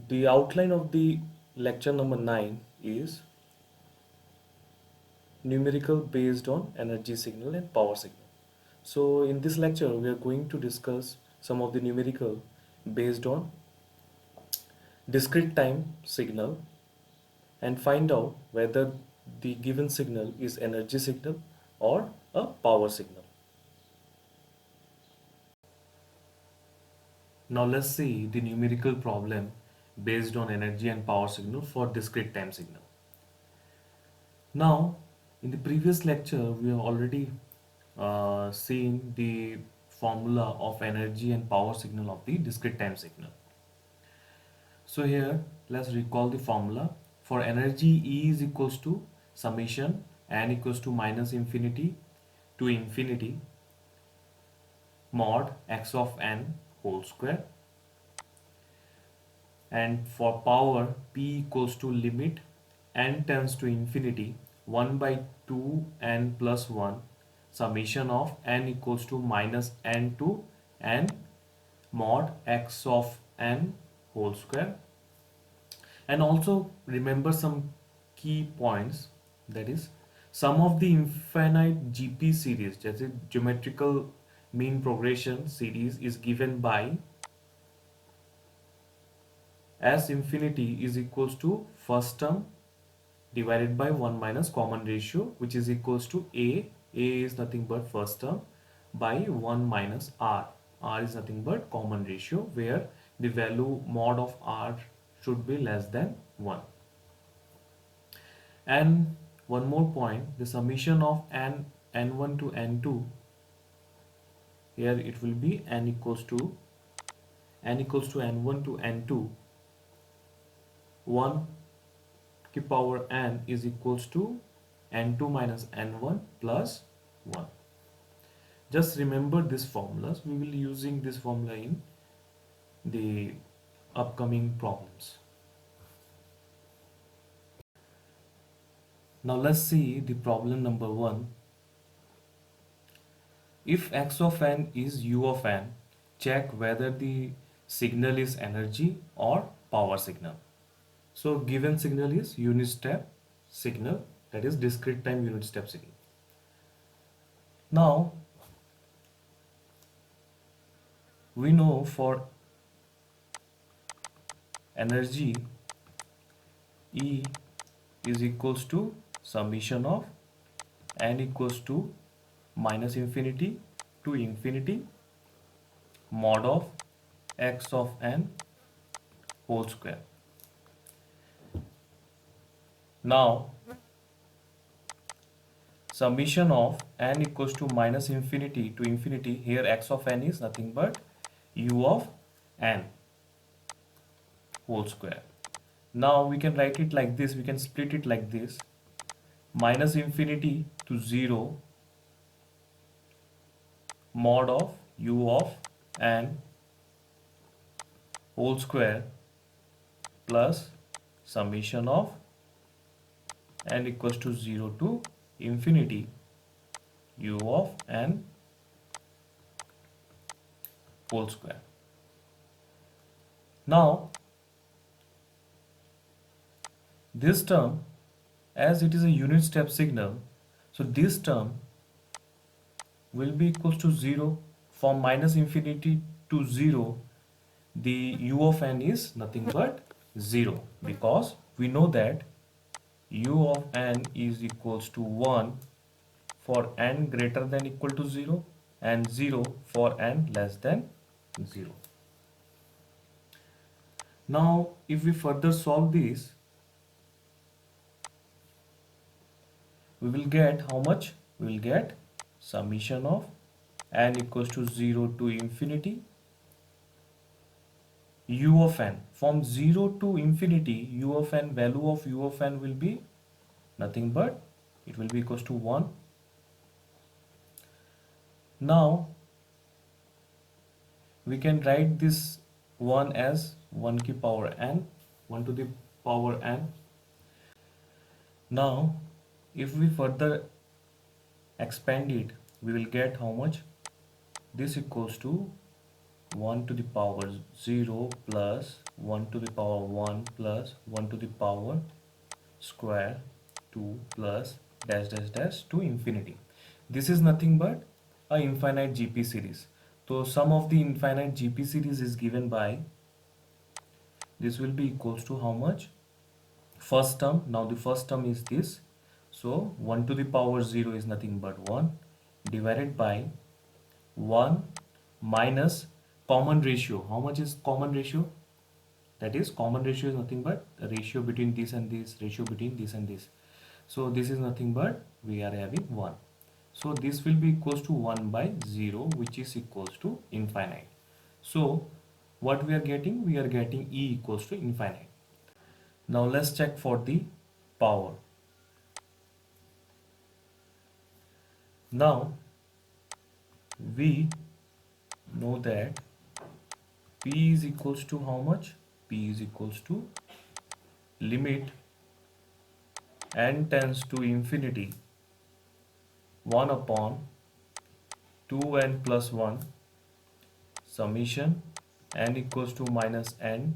The outline of the lecture number 9 is numerical based on energy signal and power signal. So in this lecture we are going to discuss some of the numerical based on discrete time signal and find out whether the given signal is energy signal or a power signal. Now let's see the numerical problem based on energy and power signal for discrete time signal. Now, in the previous lecture, we have already seen the formula of energy and power signal of the discrete time signal. So here, let's recall the formula. For energy, E is equals to summation n equals to minus infinity to infinity mod x of n whole square. And for power, P equals to limit n tends to infinity 1 by 2 n plus 1 summation of n equals to minus n to n mod x of n whole square. And also remember some key points, that is sum of the infinite GP series, that is geometrical mean progression series, is given by as infinity is equals to first term divided by 1 minus common ratio, which is equals to A is nothing but first term, by 1 minus R is nothing but common ratio, where the value mod of R should be less than 1. And one more point, the summation of n1 to n2, here it will be n equals to n1 to n2, 1 की power n is equals to n2 minus n1 plus 1. Just remember these formulas. We will be using this formula in the upcoming problems. Now let's see the problem number 1. If x of n is u of n, check whether the signal is energy or power signal. So given signal is unit step signal, that is discrete time unit step signal. Now we know for energy E is equals to summation of n equals to minus infinity to infinity mod of x of n whole square. Now summation of n equals to minus infinity to infinity, here x of n is nothing but u of n whole square. Now we can write it like this, we can split it like this, minus infinity to 0 mod of u of n whole square plus summation of n equals to 0 to infinity u of n whole square. Now this term, as it is a unit step signal, so this term will be equals to 0. From minus infinity to 0, the u of n is nothing but 0, because we know that u of n is equals to 1 for n greater than equal to 0 and 0 for n less than 0. Now if we further solve this, we will get how much? We will get summation of n equals to 0 to infinity u of n. From 0 to infinity, u of n, value of u of n will be nothing but, it will be equals to 1. Now we can write this 1 as 1 की power n, 1 to the power n. Now if we further expand it, we will get how much? This equals to 1 to the power 0 plus 1 to the power 1 plus 1 to the power square 2 plus dash dash dash to infinity. This is nothing but a infinite GP series. So sum of the infinite GP series is given by, this will be equals to how much? First term. Now the first term is this. So 1 to the power 0 is nothing but 1 divided by 1 minus common ratio. How much is common ratio? That is, common ratio is nothing but the ratio between this and this, ratio between this and this. So this is nothing but we are having 1. So this will be equals to 1 by 0, which is equals to infinite. So what we are getting? We are getting E equals to infinite. Now let's check for the power. Now we know that P is equals to how much? P is equals to limit n tends to infinity 1 upon 2n plus 1 summation n equals to minus n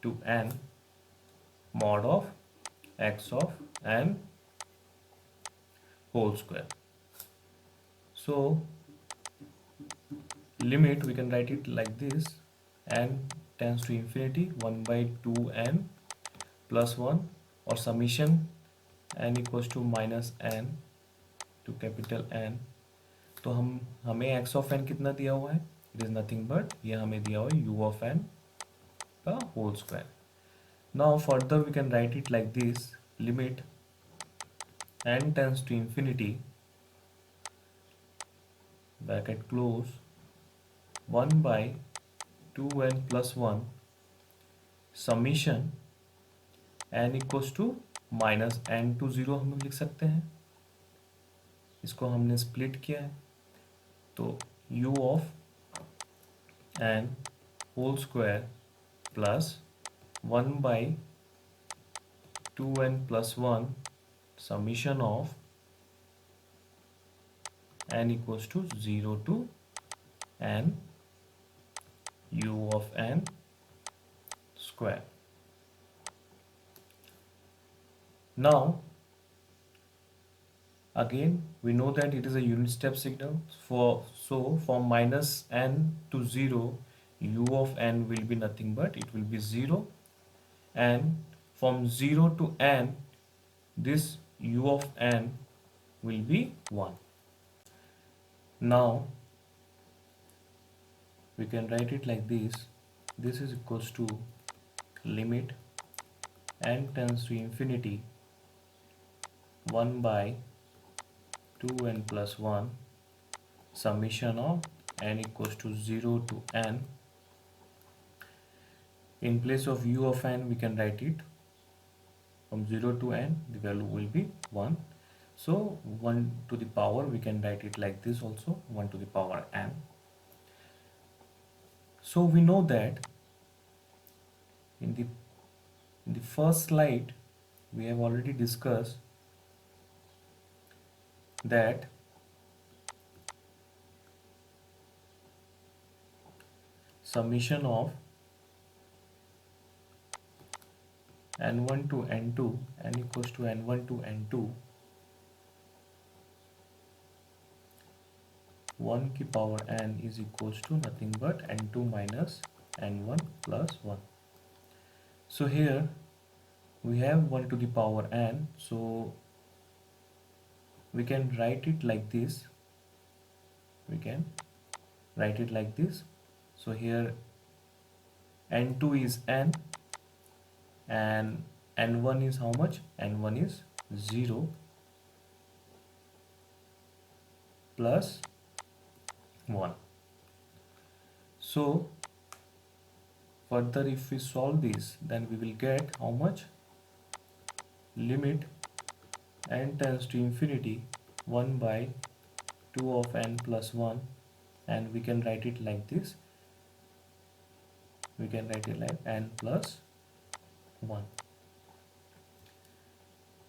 to n mod of x of n whole square. So limit, we can write it like this: n tends to infinity 1 by 2n plus 1, or summation n equals to minus n to capital N. तो हमें x of n कितना दिया हुआ है? It is nothing but ये हमें दिया हुआ है u of n का whole square. Now further we can write it like this: limit n tends to infinity bracket close 1 by 2n plus 1 summation n equals to minus n to 0 हम लिख सकते हैं. इसको हमने स्प्लिट किया है तो u of n whole square plus 1 by 2n plus 1 summation of n equals to 0 to n u of n square. Now again we know that it is a unit step signal. From minus n to 0, u of n will be nothing but it will be 0, and from 0 to n this u of n will be 1. Now we can write it like this: this is equals to limit n tends to infinity 1 by 2n plus 1 summation of n equals to 0 to n. In place of u of n we can write it from 0 to n, the value will be 1. So 1 to the power, we can write it like this also, 1 to the power n. So we know that in the first slide we have already discussed that summation of n1 to n2, n equals to n1 to n2, 1 की power n is equals to nothing but n2 minus n1 plus 1. So here we have 1 to the power n, so we can write it like this. So here n2 is n and n1 is how much? n1 is 0 plus 1. So further if we solve this, then we will get how much? Limit n tends to infinity 1 by 2 of n plus 1, and we can write it like this. We can write it like n plus 1.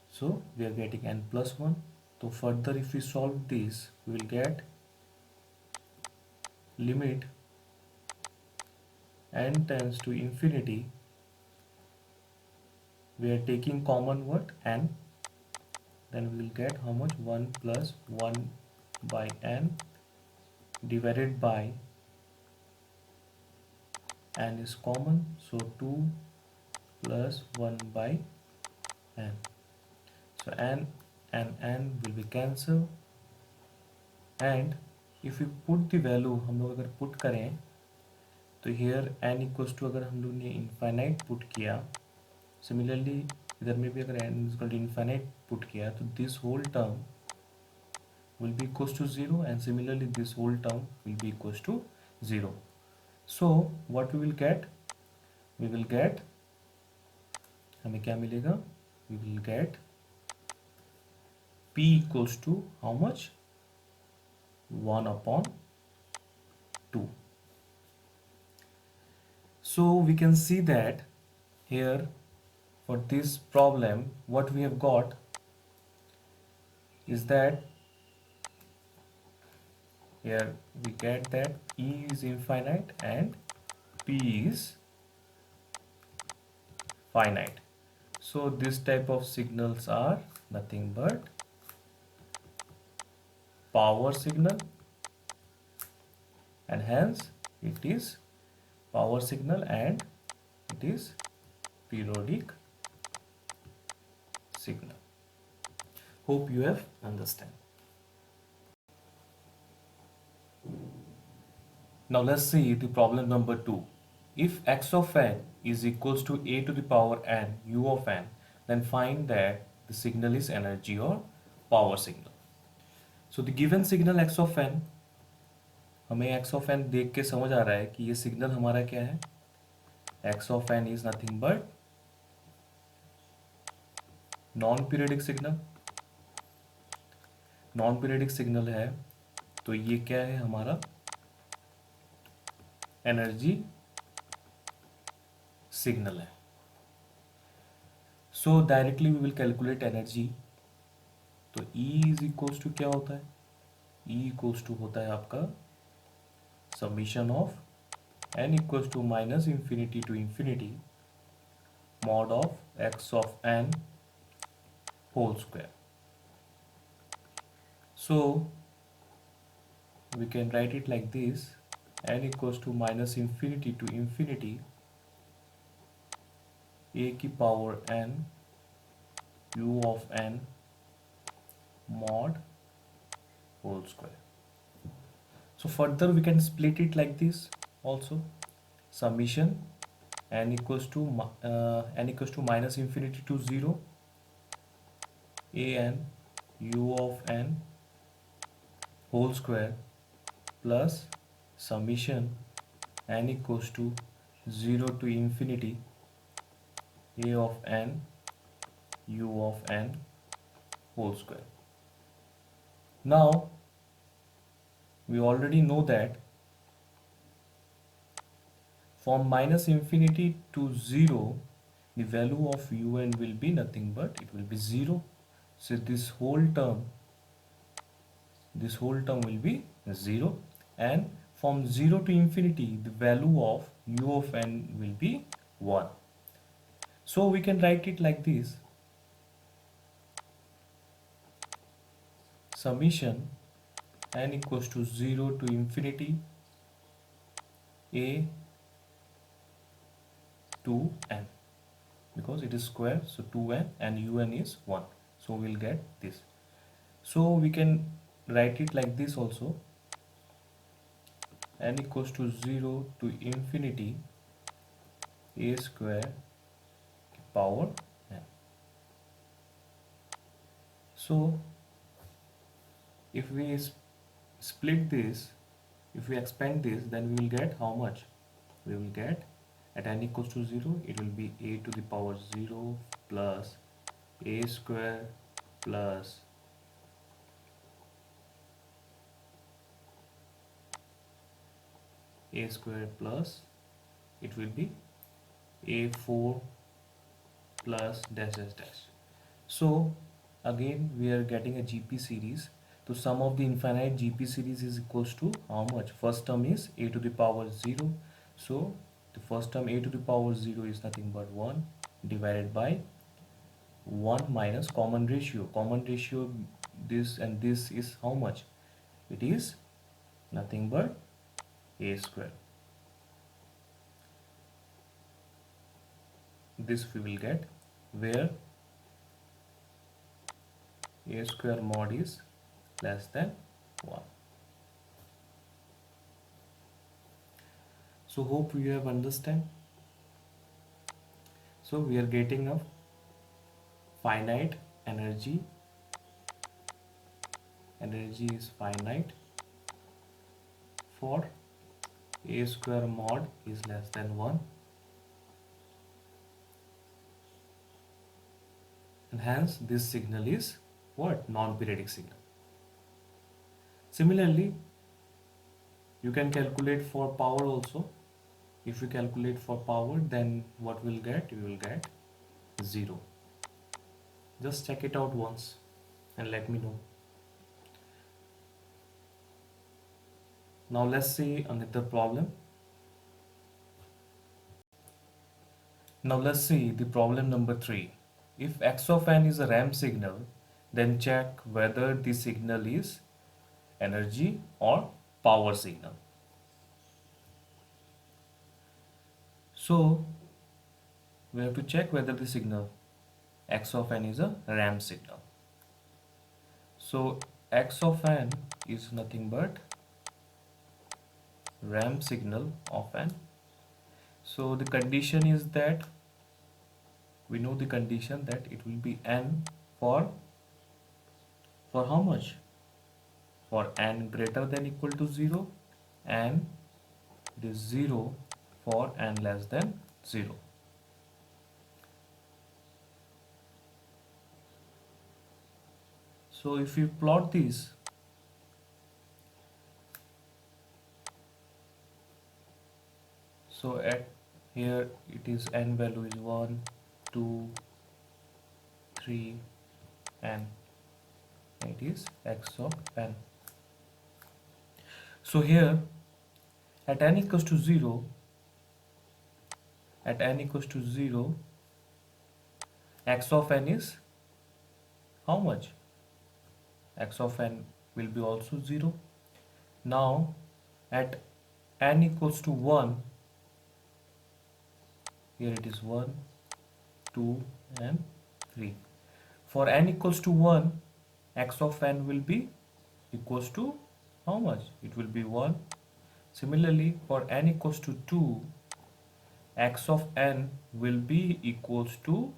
So we are getting n plus 1. So further if we solve this, we will get limit n tends to infinity we are taking common what? N. Then we will get how much? 1 plus 1 by n divided by n is common, so 2 plus 1 by n. So n and n will be cancelled, and if we put the value, हम लोग अगर put करें तो here n equals to, अगर हम लोग ने infinite put किया, सिमिलरली इधर में भी अगर n equal to infinite put किया तो this whole term will be equals to 0, and similarly this whole term will be equals to 0. So what we will get? We will get, हमें क्या मिलेगा? We will get p equals to how much? 1 upon 2. So we can see that here for this problem what we have got is that here we get that E is infinite and P is finite. So this type of signals are nothing but power signal, and hence it is power signal and it is periodic signal. Hope you have understand. Now let's see the problem number 2. If x of n is equals to a to the power n u of n, then find that the signal is energy or power signal. So the given signal x of n, हमें x of n देख के समझ आ रहा है कि ये signal हमारा क्या है. x of n is nothing but non periodic signal. Non periodic signal है तो ये क्या है हमारा? एनर्जी सिग्नल है. So directly we will calculate energy. तो E इज इक्वल्स टू क्या होता है? E इक्वल्स टू होता है आपका summation of n equals to minus infinity to infinity mod of x of n whole square. So we can write it like this: n equals to minus infinity to infinity a की power n u of n mod whole square. So further we can split it like this also: summation n equals to minus infinity to 0 a n u of n whole square plus summation n equals to 0 to infinity a of n u of n whole square. Now we already know that from minus infinity to 0 the value of un will be nothing but it will be 0. So this whole term will be 0, and from 0 to infinity the value of u of n will be 1. So we can write it like this: summation n equals to 0 to infinity a to n, because it is square, so 2n and un is 1, so we'll get this. So we can write it like this also: n equals to 0 to infinity a square power n. So if we split this, if we expand this, then we will get how much? We will get at n equals to 0 it will be a to the power 0 plus a square plus a square plus it will be a4 plus dash dash dash. So again we are getting a GP series. So sum of the infinite GP series is equals to how much? First term is a to the power 0. So the first term a to the power 0 is nothing but 1 divided by 1 minus common ratio, this and this is how much? It is nothing but a square. This we will get, where a square mod is less than 1. So hope you have understand. So we are getting a finite energy. Energy is finite for a square mod is less than 1, and hence this signal is what? Non-periodic signal. Similarly, you can calculate for power also. If you calculate for power, then what will get? You will get 0. Just check it out once and let me know. Now let's see another problem. Now let's see the problem number 3. If x of n is a ramp signal, then check whether the signal is energy or power signal. So we have to check whether the signal x of n is a ramp signal. So x of n is nothing but ramp signal of n. So the condition is that we know the condition that it will be n for how much? For n greater than equal to 0, and it is 0 for n less than 0. So if you plot this, so at here it is n value is 1, 2, 3, and it is x of n. So here at n equals to 0, x of n is how much? X of n will be also 0. Now at n equals to 1, here it is 1, 2, and 3. For n equals to 1, x of n will be equals to how much? It will be 1. Similarly, for n equals to 2, x of n will be equals to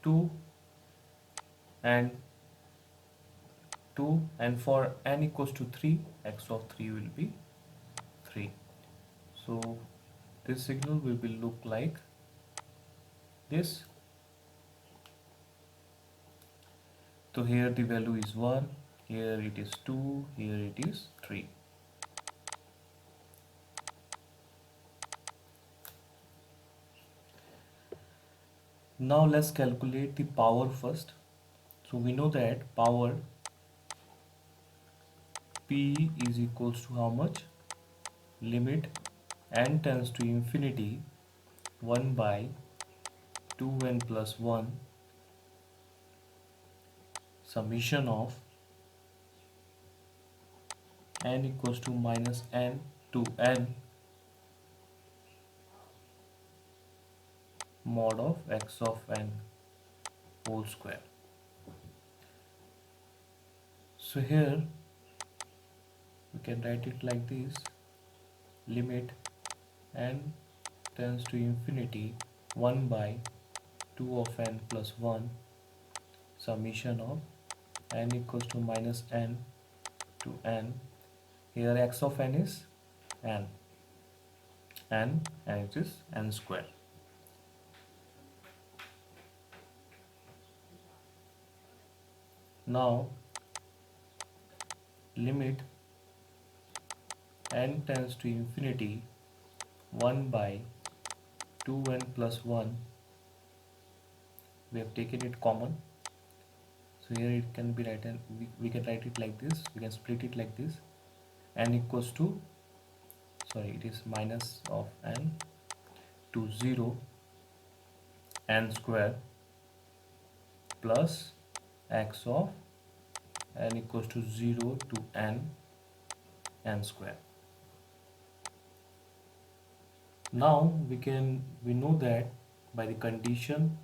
2 and 2, and for n equals to 3, x of 3 will be 3. So this signal will be look like this. So here the value is 1, here it is 2, here it is 3. Now let's calculate the power first. So we know that power P is equals to how much? Limit n tends to infinity 1 by 2n plus 1 summation of n equals to minus n to n mod of x of n whole square. So here we can write it like this: limit n tends to infinity 1 by 2 of n plus 1 summation of n equals to minus n to n. Here x of n is n, and it is n square. Now limit n tends to infinity 1 by 2n plus 1, we have taken it common, so here it can be written, we can write it like this, we can split it like this: n equals to, sorry, it is minus of n to 0 n square plus x of n equals to 0 to n square. Now we know that by the condition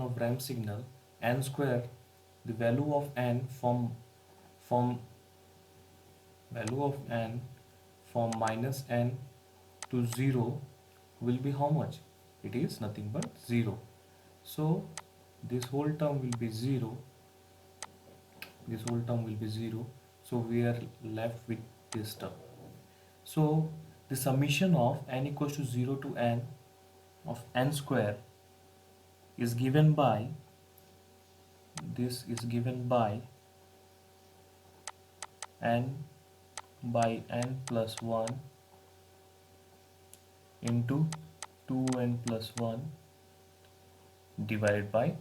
of ramp signal n square, the value of n from value of n from minus n to 0 will be how much? It is nothing but 0. So this whole term will be 0. This whole term will be 0. So we are left with this term. So the summation of n equals to 0 to n of n square is given by, this is given by n by n plus 1 into 2n plus 1 divided by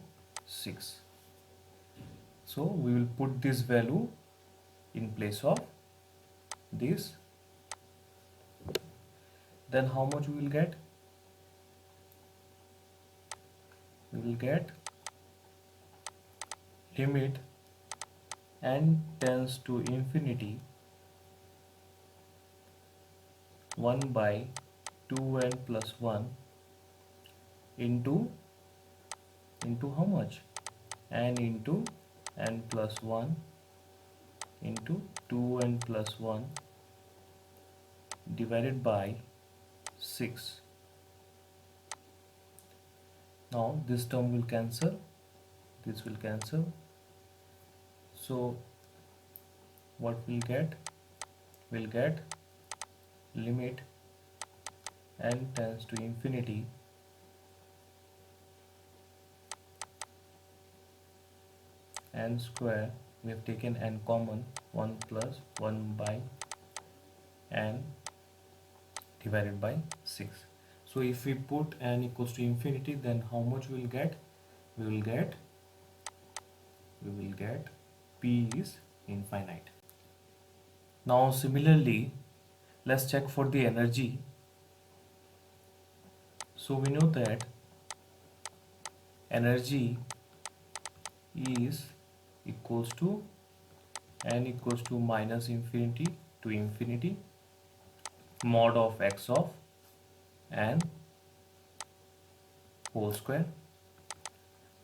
6. So we will put this value in place of this. Then how much we will get? We will get limit n tends to infinity 1 by 2n plus 1 into how much? N into n plus 1 into 2n plus 1 divided by 6. Now this term will cancel, this will cancel. So what we'll get? We'll get limit n tends to infinity n square, we have taken n common, 1 plus 1 by n divided by 6. So if we put n equals to infinity, then how much we will get? We will get p is infinite. Now similarly, let's check for the energy. So we know that energy is equals to n equals to minus infinity to infinity mod of x of n whole square.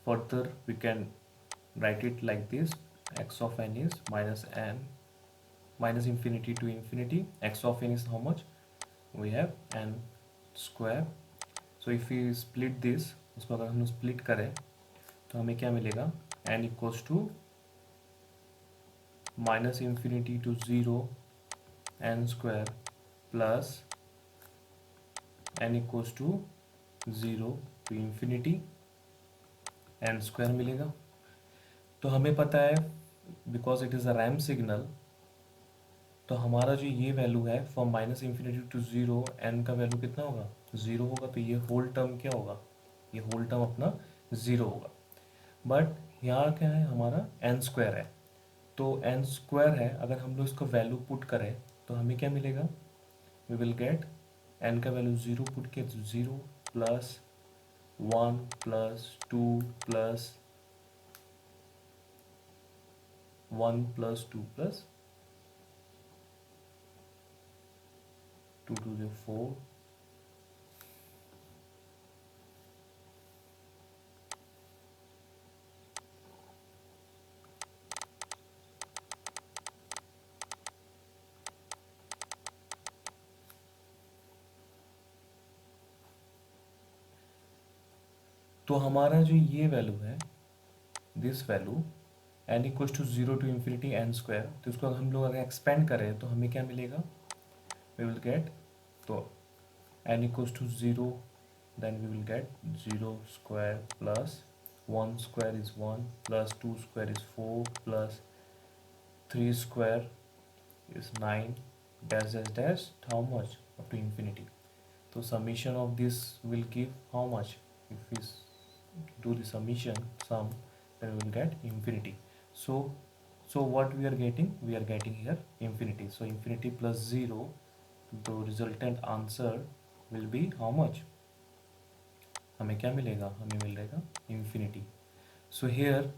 Further we can write it like this: x of n is minus infinity to infinity. X of n is how much? We have n square. So if we split this, उसको अगर हम split करें तो हमें क्या मिलेगा? n equals to minus infinity to 0 n square plus n equals to 0 to infinity n square मिलेगा. तो हमें पता है because it is a ramp signal, तो हमारा जो ये वैल्यू है from minus infinity to 0 n का वैल्यू कितना होगा? 0 होगा. तो ये होल टर्म क्या होगा? ये होल टर्म अपना 0 होगा. बट यहाँ क्या है? हमारा n स्क्वायर है. तो n स्क्वायर है, अगर हम लोग इसको वैल्यू पुट करें तो हमें क्या मिलेगा? वी विल गेट n का वैल्यू 0 पुट के 0 plus 1 plus 2 plus 1 plus 2 plus 2 to the 4. तो हमारा जो ये वैल्यू है, this value n equals to 0 to infinity n square, तो इसको हम लोग अगर एक्सपेंड करें तो हमें क्या मिलेगा? वी विल गेट, तो n equals to 0, then we will get 0 square plus 1 square is 1 plus 2 square is 4 plus 3 square is 9 dash dash dash how much up to infinity. So summation of this will give how much? If we do the summation sum, then we will get infinity. So what we are getting? We are getting here infinity. So infinity plus 0, the resultant answer will be how much? हमें क्या मिलेगा, हमें मिल रहेगा infinity. So here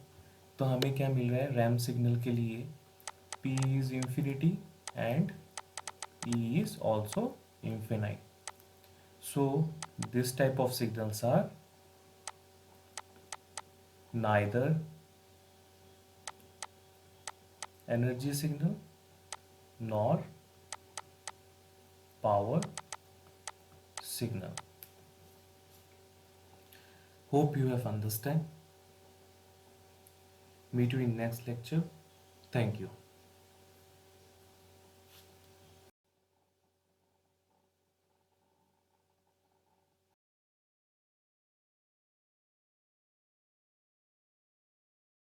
तो हमें क्या मिल रहा है रैम सिग्नल के लिए, P is infinity and E is also infinite. So this type of signals are neither energy signal nor power signal. Hope you have understand. Meet you in next lecture. Thank you.